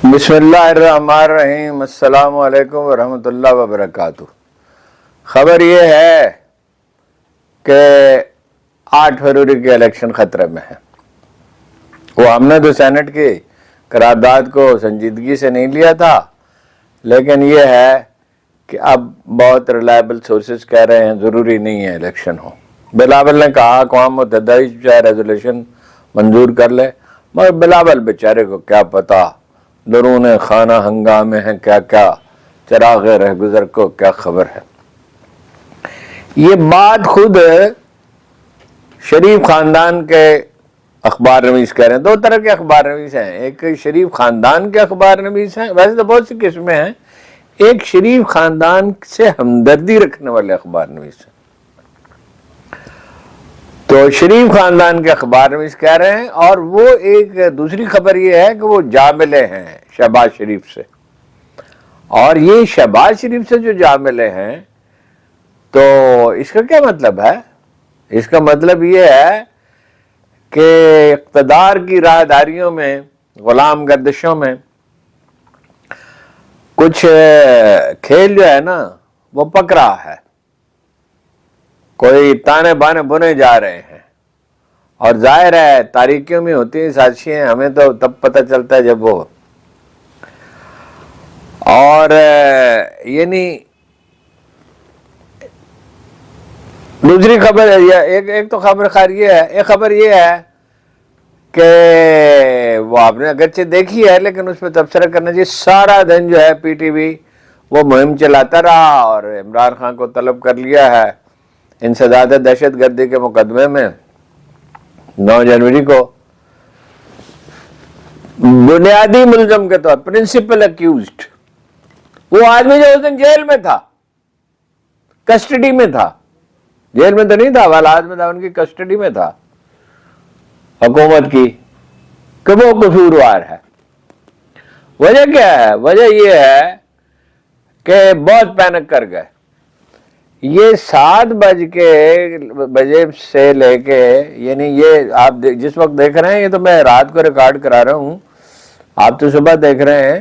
بسم اللہ الرحمن الرحیم۔ السلام علیکم ورحمۃ اللہ وبرکاتہ۔ خبر یہ ہے کہ 8 فروری کے الیکشن خطرے میں ہے۔ وہ ہم نے تو سینٹ کی قرارداد کو سنجیدگی سے نہیں لیا تھا، لیکن یہ ہے کہ اب بہت ریلائبل سورسز کہہ رہے ہیں ضروری نہیں ہے الیکشن ہو۔ بلاول نے کہا اقوام متحدہ ہی چاہے ریزولوشن منظور کر لے، مگر بلاول بیچارے کو کیا پتا درون خانہ ہنگامے ہیں کیا کیا، چراغ رہ گزر کو کیا خبر ہے۔ یہ بات خود شریف خاندان کے اخبار نویس کہہ رہے ہیں۔ دو طرح کے اخبار نویس ہیں، ایک شریف خاندان کے اخبار نویس ہیں، ویسے تو بہت سی قسمیں ہیں، ایک شریف خاندان سے ہمدردی رکھنے والے اخبار نویس ہیں۔ تو شریف خاندان کے اخبار نویس کہہ رہے ہیں، اور وہ ایک دوسری خبر یہ ہے کہ وہ جا ملے ہیں شہباز شریف سے، اور یہ شہباز شریف سے جو جا ملے ہیں تو اس کا کیا مطلب ہے؟ اس کا مطلب یہ ہے کہ اقتدار کی راہداریوں میں، غلام گردشوں میں کچھ کھیل جو ہے نا وہ پک رہا ہے، کوئی تانے بانے بنے جا رہے ہیں، اور ظاہر ہے تاریکیوں میں ہوتی ہیں سازشیں، ہمیں تو تب پتہ چلتا ہے جب وہ، اور یعنی دوسری خبر ایک تو خبر خیر یہ ہے، ایک خبر یہ ہے کہ وہ آپ نے اگرچہ دیکھی ہے لیکن اس پہ تبصرہ کرنا چاہیے، سارا دن جو ہے پی ٹی وی وہ مہم چلاتا رہا اور عمران خان کو طلب کر لیا ہے انسداد دہشت گردی کے مقدمے میں 9 جنوری کو بنیادی ملزم کے طور پرنسپل اکیوزڈ، وہ آدمی جو اس دن جیل میں تھا، کسٹڈی میں تھا، جیل میں تو نہیں تھا، حوالات میں تھا، ان کی کسٹڈی میں تھا حکومت کی، کہ وہ قصوروار ہے۔ وجہ کیا ہے؟ وجہ یہ ہے کہ بہت پینک کر گئے۔ یہ 7 بجے سے لے کے، یعنی یہ آپ جس وقت دیکھ رہے ہیں، یہ تو میں رات کو ریکارڈ کرا رہا ہوں، آپ تو صبح دیکھ رہے ہیں،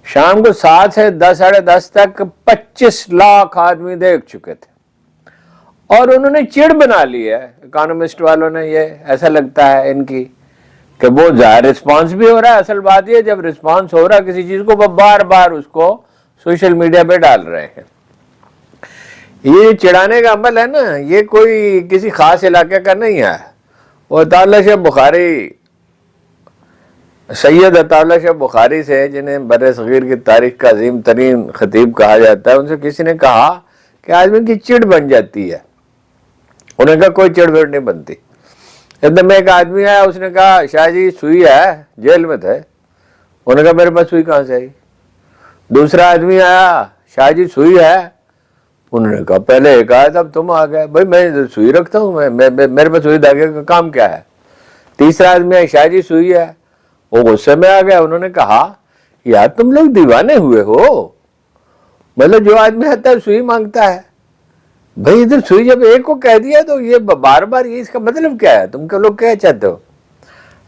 شام کو 7 سے 10 ساڑھے 10 تک 25 لاکھ آدمی دیکھ چکے تھے، اور انہوں نے چڑ بنا لی ہے اکانومسٹ والوں نے، یہ ایسا لگتا ہے ان کی کہ وہ ظاہر رسپانس بھی ہو رہا ہے۔ اصل بات یہ جب رسپانس ہو رہا ہے کسی چیز کو، وہ بار بار اس کو سوشل میڈیا پہ ڈال رہے ہیں۔ یہ چڑھانے کا عمل ہے نا، یہ کوئی کسی خاص علاقے کا نہیں ہے۔ وہ عطا اللہ شاہ بخاری، سید عطا اللہ شاہ بخاری سے، جنہیں بر صغیر کی تاریخ کا عظیم ترین خطیب کہا جاتا ہے، ان سے کسی نے کہا کہ آدمی کی چڑ بن جاتی ہے۔ انہوں نے کہا کوئی چڑ بڑ نہیں بنتی۔ ایک دم ایک آدمی آیا، اس نے کہا شاہ جی سوئی ہے، جیل میں تھے، انہوں نے کہا میرے پاس سوئی کہاں سے آئی؟ دوسرا آدمی آیا، شاہ جی سوئی ہے، انہوں نے کہا پہلے ایک آیا تھا اب تم آ گئے، بھائی میں سوئی رکھتا ہوں، میرے پاس سوئی دھاگے کا کام کیا ہے؟ تیسرا آدمی آیا، شاہ جی سوئی ہے، وہ غصے میں آ گیا، انہوں نے کہا یار تم لوگ دیوانے ہوئے ہو، مطلب جو آدمی آتا ہے سوئی مانگتا ہے، بھائی ادھر سوئی جب ایک کو کہہ دیا تو یہ بار بار یہ اس کا مطلب کیا ہے؟ تم کے لوگ کیا چاہتے ہو؟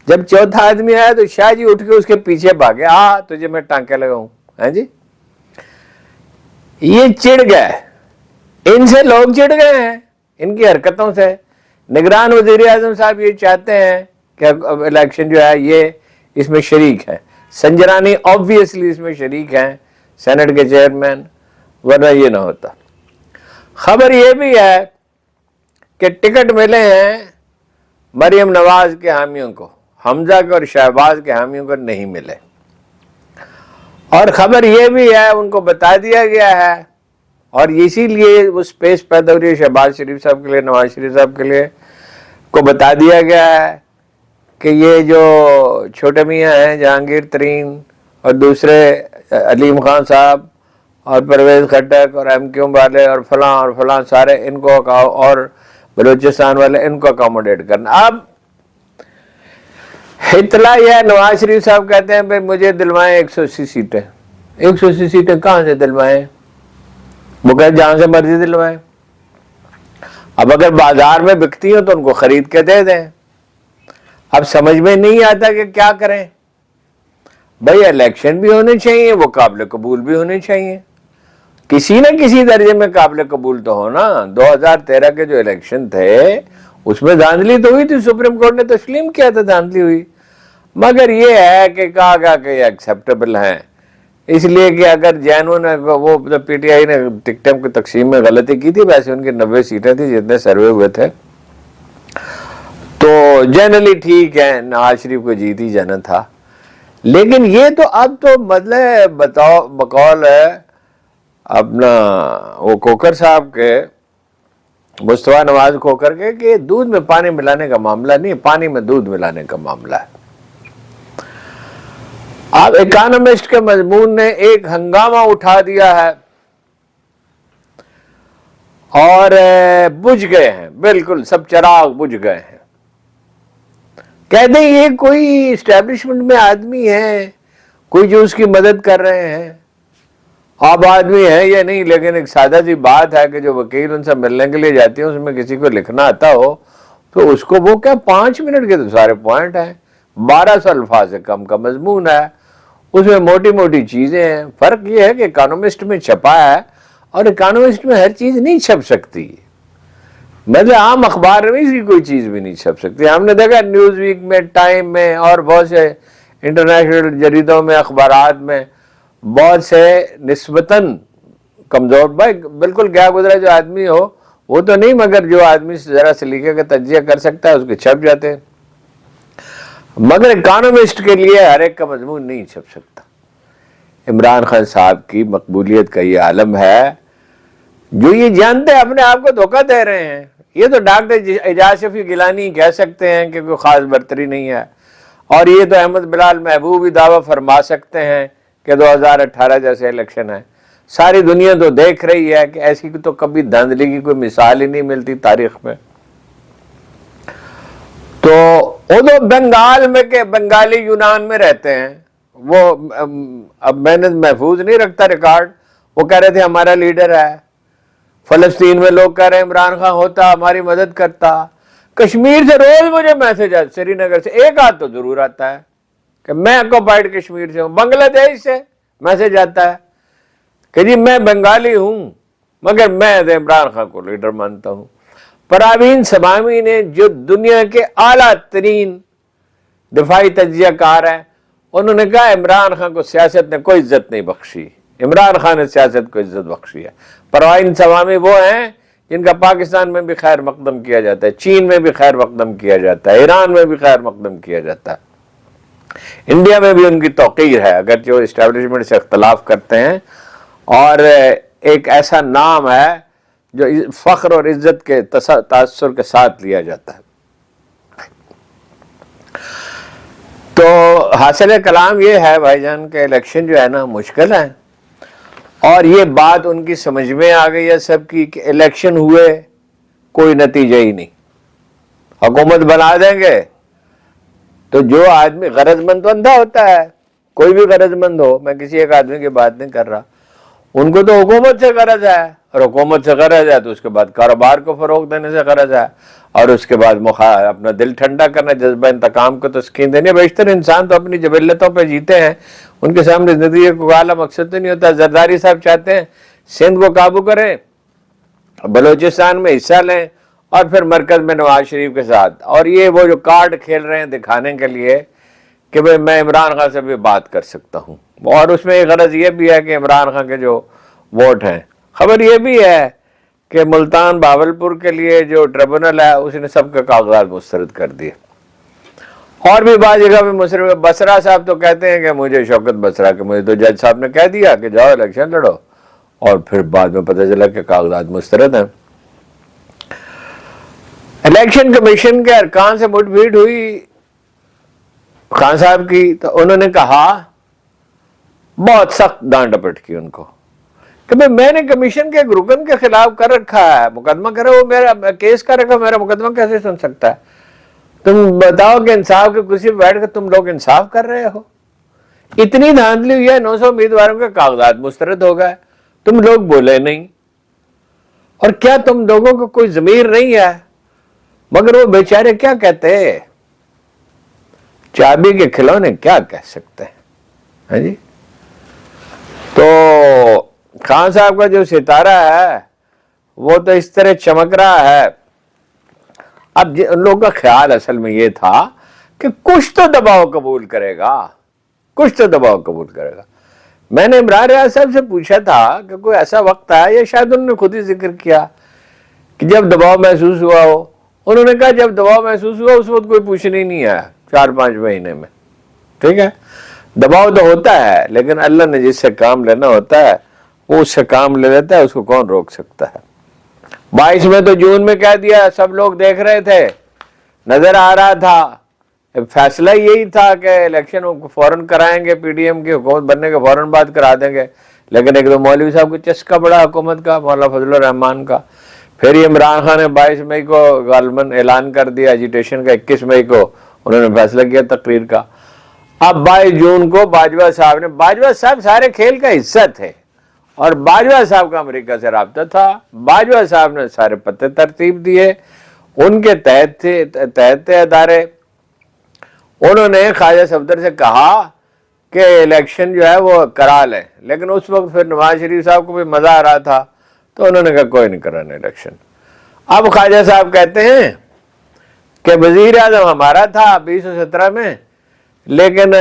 جب چوتھا آدمی آیا تو شاہ جی اٹھ کے اس کے پیچھے بھاگے، تجھے میں ٹانکے لگاؤں، ہاں جی۔ یہ چڑ گئے، ان سے لوگ چڑ گئے ہیں، ان کی حرکتوں سے۔ نگران وزیر اعظم صاحب یہ چاہتے ہیں کہ الیکشن جو ہے یہ اس میں شریک ہے، سنجرانی آبویسلی اس میں شریک ہیں، سینٹ کے چیئرمین، ورنہ یہ نہ ہوتا۔ خبر یہ بھی ہے کہ ٹکٹ ملے ہیں مریم نواز کے حامیوں کو، حمزہ کے اور شہباز کے حامیوں کو نہیں ملے، اور خبر یہ بھی ہے ان کو بتا دیا گیا ہے، اور اسی لیے وہ سپیس پیدا ہو رہی ہے شہباز شریف صاحب کے لیے، نواز شریف صاحب کے لیے، کو بتا دیا گیا ہے کہ یہ جو چھوٹے میاں ہیں جہانگیر ترین اور دوسرے علیم خان صاحب اور پرویز خٹک اور ایم کیو والے اور فلاں سارے، ان کو اور بلوچستان والے، ان کو اکاموڈیٹ کرنا۔ اب اطلاع یہ ہے، نواز شریف صاحب کہتے ہیں بھائی مجھے دلوائیں 180 سیٹیں۔ 180 سیٹیں کہاں سے دلوائیں؟ وہ کہتے جہاں سے مرضی دلوائیں۔ اب اگر بازار میں بکتی ہوں تو ان کو خرید کے دے دیں۔ اب سمجھ میں نہیں آتا کہ کیا کریں۔ بھائی الیکشن بھی ہونے چاہیے, وہ قابل قبول بھی ہونے چاہیے, کسی نہ کسی درجے میں قابل قبول تو ہونا. 2013 کے جو الیکشن تھے اس میں دھاندلی تو ہوئی تھی, سپریم کورٹ نے تسلیم کیا تھا دھاندلی ہوئی, مگر یہ ہے کہ کہا گیا کہ یہ ایکسیپٹیبل ہیں, اس لیے کہ اگر جینوں نے وہ پی ٹی آئی نے ٹکٹوں کی تقسیم میں غلطی کی تھی, ویسے ان کی 90 سیٹیں تھیں جتنے سروے ہوئے تھے, تو جنرلی ٹھیک ہے, نواز شریف کو جیت ہی جانا تھا. لیکن یہ تو اب تو مطلب بقول ہے اپنا وہ کوکر صاحب کے, مصطفیٰ نواز کوکر کے, کہ دودھ میں پانی ملانے کا معاملہ نہیں, پانی میں دودھ ملانے کا معاملہ ہے. اب اکانومسٹ کے مضمون نے ایک ہنگامہ اٹھا دیا ہے اور بجھ گئے ہیں, بالکل سب چراغ بجھ گئے ہیں. کہتے ہیں یہ کوئی اسٹیبلشمنٹ میں آدمی ہے, کوئی جو اس کی مدد کر رہے ہیں. اب آدمی ہے یا نہیں, لیکن ایک سادہ سی بات ہے کہ جو وکیل ان سے ملنے کے لیے جاتے ہیں اس میں کسی کو لکھنا آتا ہو تو اس کو وہ کیا 5 منٹ کے تو سارے پوائنٹ ہیں, 1200 الفاظ سے کم کا مضمون ہے, اس میں موٹی موٹی چیزیں ہیں. فرق یہ ہے کہ اکانومسٹ میں چھپا ہے اور اکانومسٹ میں ہر چیز نہیں چھپ سکتی, مطلب عام اخبار میں اسی کوئی چیز بھی نہیں چھپ سکتی. ہم نے دیکھا نیوز ویک میں, ٹائم میں اور بہت سے انٹرنیشنل جریدوں میں, اخبارات میں بہت سے نسبتاً کمزور, بھائی بالکل گیا گزرا جو آدمی ہو وہ تو نہیں, مگر جو آدمی ذرا سلیقے کا تجزیہ کر سکتا ہے اس کے چھپ جاتے ہیں. مگر اکانومسٹ کے لیے ہر ایک کا مضمون نہیں چھپ سکتا. عمران خان صاحب کی مقبولیت کا یہ عالم ہے, جو یہ جانتے ہیں اپنے آپ کو دھوکہ دے رہے ہیں. یہ تو ڈاکٹر اعجاز شفیع گیلانی کہہ سکتے ہیں کہ کوئی خاص برتری نہیں ہے, اور یہ تو احمد بلال محبوب بھی دعویٰ فرما سکتے ہیں کہ 2018 جیسے الیکشن ہے. ساری دنیا تو دیکھ رہی ہے کہ ایسی تو کبھی دھاندلی کی کوئی مثال ہی نہیں ملتی تاریخ میں. تو وہ تو بنگال میں کہ بنگالی یونان میں رہتے ہیں, وہ اب میں نے محفوظ نہیں رکھتا ریکارڈ, وہ کہہ رہے تھے ہمارا لیڈر ہے. فلسطین میں لوگ کہہ رہے ہیں عمران خان ہوتا ہماری مدد کرتا. کشمیر سے روز مجھے میسج آتا, سری نگر سے ایک آدھ تو ضرور آتا ہے کہ میں آکوپائیڈ کشمیر سے ہوں. بنگلہ دیش سے میسج آتا ہے کہ جی میں بنگالی ہوں مگر میں عمران خان کو لیڈر مانتا ہوں. پروین سبامی نے جو دنیا کے اعلیٰ ترین دفاعی تجزیہ کار ہیں, انہوں نے کہا عمران خان کو سیاست نے کوئی عزت نہیں بخشی, عمران خان نے سیاست کو عزت بخشی ہے. پروین سبامی وہ ہیں جن کا پاکستان میں بھی خیر مقدم کیا جاتا ہے, چین میں بھی خیر مقدم کیا جاتا ہے, ایران میں بھی خیر مقدم کیا جاتا ہے, انڈیا میں بھی ان کی توقیر ہے, اگرچہ وہ اسٹیبلشمنٹ سے اختلاف کرتے ہیں. اور ایک ایسا نام ہے جو فخر اور عزت کے تاثر کے ساتھ لیا جاتا ہے. تو حاصل کلام یہ ہے بھائی جان کہ الیکشن جو ہے نا مشکل ہے, اور یہ بات ان کی سمجھ میں آ گئی ہے سب کی کہ الیکشن ہوئے کوئی نتیجہ ہی نہیں, حکومت بنا دیں گے تو جو آدمی غرض مند تو اندھا ہوتا ہے, کوئی بھی غرض مند ہو, میں کسی ایک آدمی کی بات نہیں کر رہا, ان کو تو حکومت سے غرض ہے, اور حکومت سے غرض ہے تو اس کے بعد کاروبار کو فروغ دینے سے غرض ہے, اور اس کے بعد اپنا دل ٹھنڈا کرنا, جذبہ انتقام کو تسکین دینی. بیشتر انسان تو اپنی جبلتوں پہ جیتے ہیں, ان کے سامنے زندگی کو اعلیٰ مقصد تو نہیں ہوتا. زرداری صاحب چاہتے ہیں سندھ کو قابو کریں, بلوچستان میں حصہ لیں, اور پھر مرکز میں نواز شریف کے ساتھ, اور یہ وہ جو کارڈ کھیل رہے ہیں دکھانے کے لیے کہ بھئی میں عمران خان سے بھی بات کر سکتا ہوں. اور اس میں ایک غرض یہ بھی ہے کہ عمران خان کے جو ووٹ ہیں, خبر یہ بھی ہے کہ ملتان بہاولپور کے لیے جو ٹریبونل ہے اس نے سب کے کاغذات مسترد کر دیے. اور بھی بعض جگہ پہ مصرف بسرا صاحب تو کہتے ہیں کہ مجھے شوکت بسرا کہ مجھے تو جج صاحب نے کہہ دیا کہ جاؤ الیکشن لڑو, اور پھر بعد میں پتہ چلا کہ کاغذات مسترد ہیں. الیکشن کمیشن کے ارکان سے مٹ بھیڑ ہوئی خان صاحب کی, تو انہوں نے کہا بہت سخت ڈانٹ ڈپٹ کی ان کو کہ میں نے کمیشن کے ایک رکن کے خلاف کر رکھا ہے مقدمہ, کرا وہ میرا کیس کر رکھا, میرا مقدمہ کیسے سن سکتا ہے؟ تم بتاؤ کہ انصاف کی کرسی پہ بیٹھ کر تم لوگ انصاف کر رہے ہو. اتنی دھاندلی ہوئی ہے, 900 امیدواروں کے کاغذات مسترد ہو گئے, تم لوگ بولے نہیں. اور کیا تم لوگوں کو کوئی ضمیر نہیں ہے؟ مگر وہ بیچارے کیا کہتے ہیں, چابی کے کھلونے کیا کہہ سکتے ہیں. ہے جی. تو خان صاحب کا جو ستارہ ہے وہ تو اس طرح چمک رہا ہے. اب ان لوگوں کا خیال اصل میں یہ تھا کہ کچھ تو دباؤ قبول کرے گا, کچھ تو دباؤ قبول کرے گا. میں نے عمران ریاض صاحب سے پوچھا تھا کہ کوئی ایسا وقت آیا, یا شاید انہوں نے خود ہی ذکر کیا کہ جب دباؤ محسوس ہوا ہو. انہوں نے کہا جب دباؤ محسوس ہوا اس وقت کوئی پوچھنے نہیں آیا 4-5 مہینے میں. ٹھیک ہے, دباؤ تو ہوتا ہے, لیکن اللہ نے جس سے کام لینا ہوتا ہے وہ اس سے کام لے لیتا ہے, اس کو کون روک سکتا ہے. 22 میں تو جون میں کہہ دیا, سب لوگ دیکھ رہے تھے, نظر آ رہا تھا, فیصلہ یہی تھا کہ الیکشن فوراً کرائیں گے, پی ڈی ایم کی حکومت بننے کے فوراً بعد کرا دیں گے. لیکن ایک دو مولوی صاحب کو چسکا بڑا حکومت کا, مولانا فضل الرحمان کا. پھر یہ عمران خان نے 22 مئی کو غالباً اعلان کر دیا ایجیٹیشن کا, 21 مئی کو انہوں نے فیصلہ کیا تقریر کا. اب 22 جون کو باجوہ صاحب نے, باجوہ صاحب سارے کھیل کا حصہ تھے اور باجوہ صاحب کا امریکہ سے رابطہ تھا. باجوہ صاحب نے سارے پتے ترتیب دیے, ان کے تحت تھے ادارے. انہوں نے خواجہ صفدر سے کہا کہ الیکشن جو ہے وہ کرا لیں, لیکن اس وقت پھر نواز شریف صاحب کو بھی مزہ آ رہا تھا تو انہوں نے کہا کوئی نہیں کرانا الیکشن. اب خواجہ صاحب کہتے ہیں کہ وزیر اعظم ہمارا تھا 2017 میں, لیکن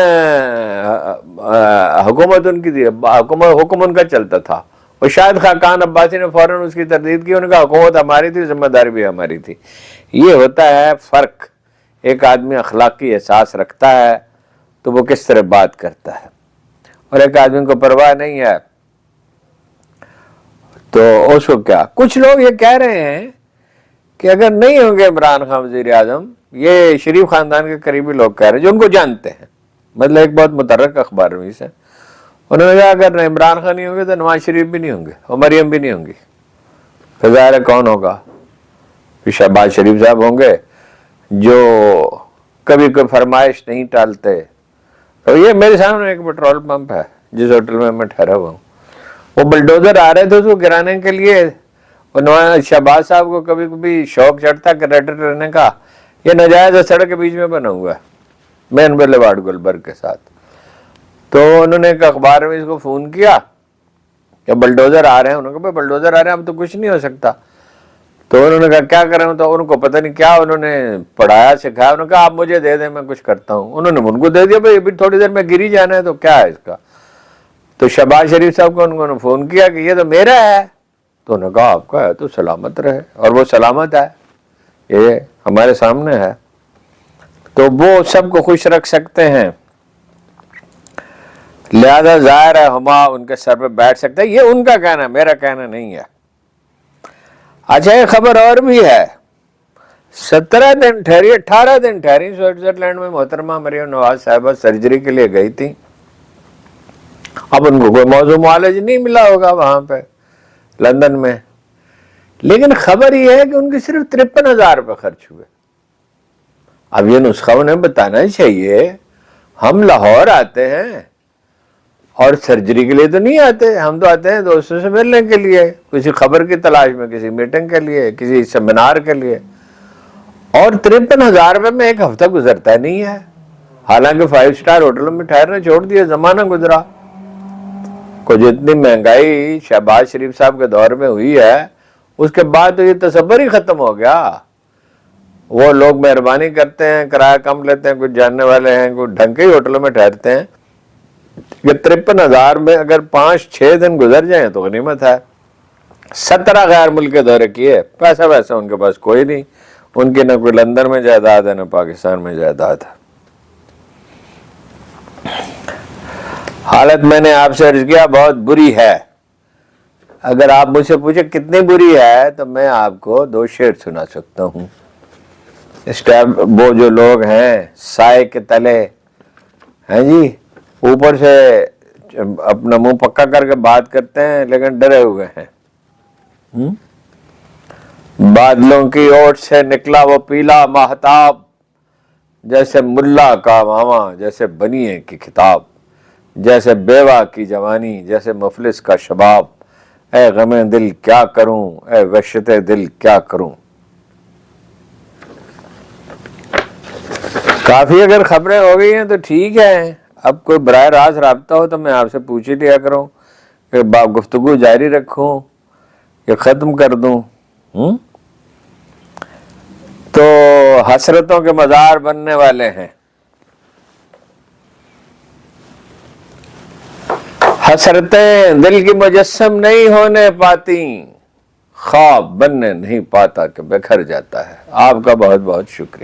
حکومت ان کی تھی, حکم ان کا چلتا تھا. اور شاید خاقان عباسی نے فوراً اس کی تردید کی, انہوں نے کہا حکومت ہماری تھی, ذمہ داری بھی ہماری تھی. یہ ہوتا ہے فرق. ایک آدمی اخلاقی احساس رکھتا ہے تو وہ کس طرح بات کرتا ہے, اور ایک آدمی کو پرواہ نہیں ہے تو اس کو کیا. کچھ لوگ یہ کہہ رہے ہیں کہ اگر نہیں ہوں گے عمران خان وزیر اعظم, یہ شریف خاندان کے قریبی لوگ کہہ رہے ہیں جو ان کو جانتے ہیں, مطلب ایک بہت متحرک اخبار میں سے انہوں نے کہا اگر عمران خان نہیں ہوں گے تو نواز شریف بھی نہیں ہوں گے اور مریم بھی نہیں ہوں گی. پھر ظاہر ہے کون ہوگا؟ شہباز شریف صاحب ہوں گے جو کبھی کوئی فرمائش نہیں ٹالتے. تو یہ میرے سامنے ایک پیٹرول پمپ ہے جس ہوٹل میں میں ٹھہرا ہوا ہوں, وہ بلڈوزر آ رہے تھے اس کو گرانے کے لیے. اور شہباز صاحب کو کبھی کبھی شوق چڑھتا کریڈٹ لینے کا, یہ ناجائز سڑک کے بیچ میں بنا ہوا ہے مین بلیوارڈ گلبرگ کے ساتھ. تو انہوں نے ایک اخبار میں اس کو فون کیا کہ بلڈوزر آ رہے ہیں. انہوں نے کہا بلڈوزر آ رہے ہیں اب تو کچھ نہیں ہو سکتا. تو انہوں نے کہا کیا کریں, تو ان کو پتہ نہیں کیا انہوں نے پڑھایا سکھایا. انہوں نے کہا آپ مجھے دے دیں میں کچھ کرتا ہوں. انہوں نے ان کو دے دیا, بھائی ابھی تھوڑی دیر میں گری جانا ہے تو کیا ہے اس کا. تو شہباز شریف صاحب کو انہوں نے فون کیا کہ یہ تو میرا ہے. تو انہوں نے کہا آپ کا ہے تو سلامت رہے, اور وہ سلامت ہے, یہ ہمارے سامنے ہے. تو وہ سب کو خوش رکھ سکتے ہیں, لہذا ظاہر ہے ہما ان کے سر پہ بیٹھ سکتا ہے. یہ ان کا کہنا ہے, میرا کہنا نہیں ہے. اچھا ایک خبر اور بھی ہے, 17 دن ٹھہری 18 دن ٹھہری سوئٹزرلینڈ میں محترمہ مریم نواز صاحبہ سرجری کے لیے گئی تھی. اب ان کو کوئی موضوع معالج نہیں ملا ہوگا وہاں پہ لندن میں, لیکن خبر یہ ہے کہ ان کی صرف 53,000 روپے خرچ ہوئے. اب یہ نسخہ انہیں بتانا چاہیے, ہم لاہور آتے ہیں اور سرجری کے لیے تو نہیں آتے, ہم تو آتے ہیں دوستوں سے ملنے کے لیے, کسی خبر کی تلاش میں, کسی میٹنگ کے لیے, کسی سیمینار کے لیے. اور 53,000 روپے میں ایک ہفتہ گزرتا نہیں ہے, حالانکہ 5 سٹار ہوٹلوں میں ٹھہرنا چھوڑ دیا, زمانہ گزرا. کو جتنی مہنگائی شہباز شریف صاحب کے دور میں ہوئی ہے اس کے بعد تو یہ تصور ہی ختم ہو گیا. وہ لوگ مہربانی کرتے ہیں, کرایہ کم لیتے ہیں, کچھ جاننے والے ہیں, کچھ ڈھنگ کے ہی ہوٹلوں میں ٹھہرتے ہیں. 53,000 میں اگر 5-6 دن گزر جائیں تو غنیمت ہے. 17 غیر ملک کے دورے کیے, پیسہ ویسا ان کے پاس کوئی نہیں, ان کی نہ کوئی لندن میں جائیداد ہے نہ پاکستان میں جائیداد ہے. حالت میں نے آپ سے عرض کیا بہت بری ہے. اگر آپ مجھ سے پوچھیں کتنی بری ہے تو میں آپ کو 2 شعر سنا سکتا ہوں. وہ جو لوگ ہیں سائے کے تلے ہیں جی, اوپر سے اپنا منہ پکا کر کے بات کرتے ہیں لیکن ڈرے ہوئے ہیں. بادلوں کی اوٹ سے نکلا وہ پیلا ماہتاب, جیسے ملا کا ماما جیسے بنیے کی کتاب, جیسے بیوہ کی جوانی جیسے مفلس کا شباب, اے غم دل کیا کروں اے وحشت دل کیا کروں. کافی اگر خبریں ہو گئی ہیں تو ٹھیک ہے, اب کوئی براہ راست رابطہ ہو تو میں آپ سے پوچھ ہی لیا کروں کہ گفتگو جاری رکھوں یا ختم کر دوں. تو حسرتوں کے مزار بننے والے ہیں. حسرتیں دل کی مجسم نہیں ہونے پاتی، خواب بننے نہیں پاتا کہ بکھر جاتا ہے. آپ کا بہت بہت شکریہ.